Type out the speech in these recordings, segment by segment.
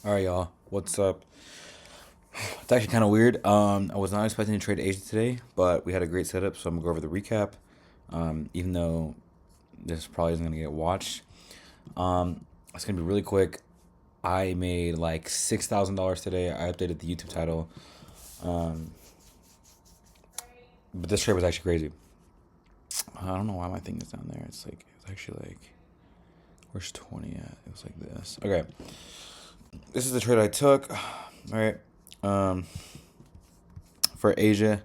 All right, y'all. What's up? It's actually kind of weird. I was not expecting to trade Asia today, but we had a great setup, so I'm gonna go over the recap. Even though this probably isn't gonna get watched, it's gonna be really quick. I made like $6,000 today. I updated the YouTube title, but this trade was actually crazy. I don't know why my thing is down there. It's actually like, where's 20 at? It was like this. Okay, this is the trade I took. All right. Um, for Asia,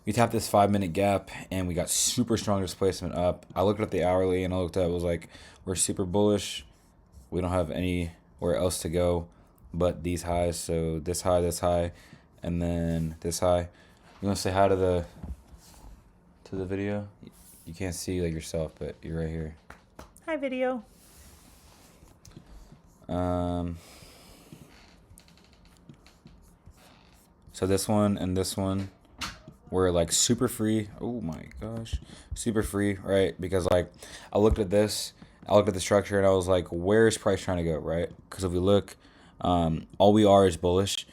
we tapped this 5 minute gap and we got super strong displacement up. I looked at the hourly and I looked at it, was like, we're super bullish. We don't have anywhere else to go but these highs. So this high, and then this high. You want to say hi to the video? You can't see like yourself, but you're right here. Hi, video. Um, so this one and this one were like super free. Oh my gosh, super free, right? Because like I looked at this, I looked at the structure, and I was like, where is price trying to go, right? Because if we look, all we are is bullish.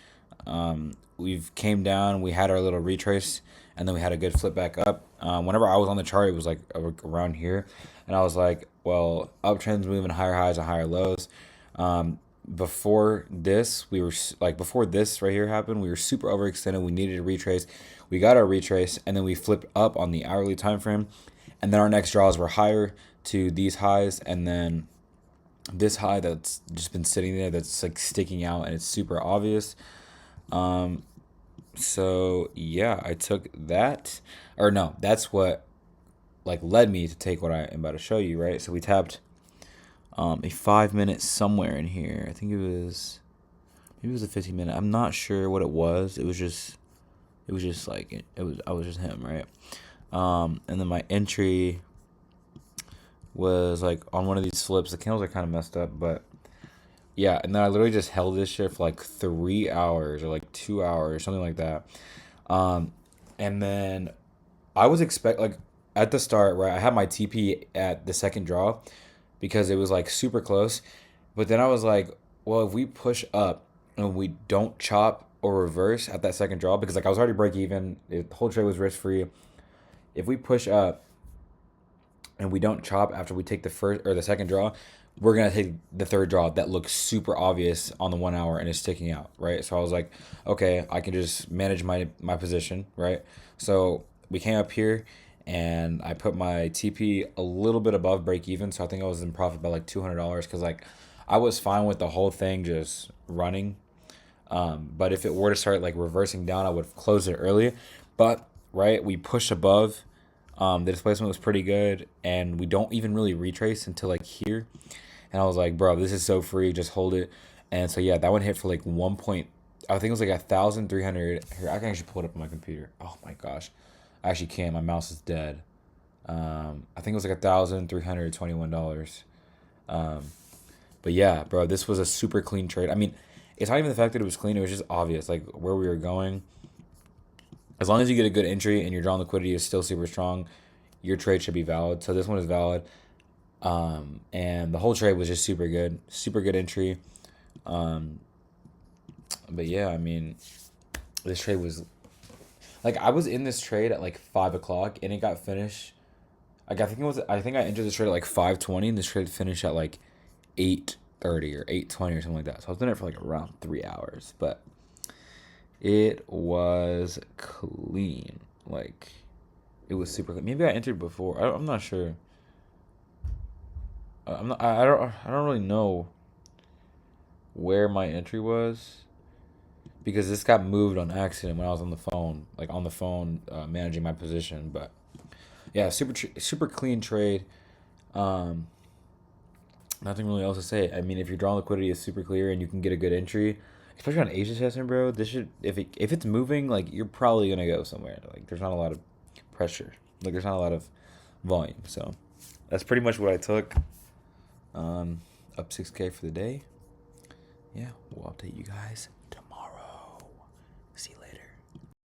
We've came down, we had our little retrace, and then we had a good flip back up. Whenever I was on the chart, it was like around here, and I was like, well, uptrends moving higher highs and higher lows. Before this, before this right here happened, we were super overextended. We needed a retrace. We got our retrace, and then we flipped up on the hourly time frame, and then our next draws were higher to these highs, and then this high that's just been sitting there that's like sticking out, and it's super obvious. So yeah, I took that, or no, that's what like led me to take what I am about to show you, right? So we tapped a 5 minute somewhere in here. I think maybe it was a 15 minute. I'm not sure what it was. It was just like I was just him, right? And then my entry was like on one of these flips. The candles are kind of messed up, but yeah. And then I literally just held this shit for like 3 hours or like 2 hours, something like that. And then I was like at the start, right? I had my TP at the second draw because it was like super close. But then I was like, well, if we push up and we don't chop or reverse at that second draw, because like I was already break even, the whole trade was risk free. If we push up and we don't chop after we take the first or the second draw, we're gonna take the third draw that looks super obvious on the 1 hour and is sticking out, right? So I was like, okay, I can just manage my position, right? So we came up here and I put my TP a little bit above break even, so I think I was in profit by like $200 because like I was fine with the whole thing just running. But if it were to start like reversing down, I would have closed it early. But right, we pushed above. The displacement was pretty good, and we don't even really retrace until like here. And I was like, bro, this is so free. Just hold it. And so yeah, that one hit for like 1 point. I think it was like 1,300. Here, I can actually pull it up on my computer. Oh my gosh, I actually can't. My mouse is dead. I think it was like $1,321. Um, but yeah, bro, this was a super clean trade. I mean, it's not even the fact that it was clean; it was just obvious, like where we were going. As long as you get a good entry and your drawn liquidity is still super strong, your trade should be valid. So this one is valid. And the whole trade was just super good entry. Um, but yeah, I mean, this trade was like I was in this trade at like 5 o'clock and it got finished. Like I think I entered this trade at like 5:20 and this trade finished at like 8:30 or 8:20 or something like that. So I was doing it for like around 3 hours, but it was clean. Like it was super clean. Maybe I entered before. I'm not sure. I'm not. I don't really know where my entry was because this got moved on accident when I was on the phone, like on the phone managing my position. But yeah, super clean trade. Um, Nothing really else to say. I mean, if your drawn liquidity is super clear and you can get a good entry, especially on Asia session, bro, this should if it's moving, like you're probably gonna go somewhere. Like there's not a lot of pressure. Like there's not a lot of volume. So that's pretty much what I took. Up 6K for the day. Yeah, we'll update you guys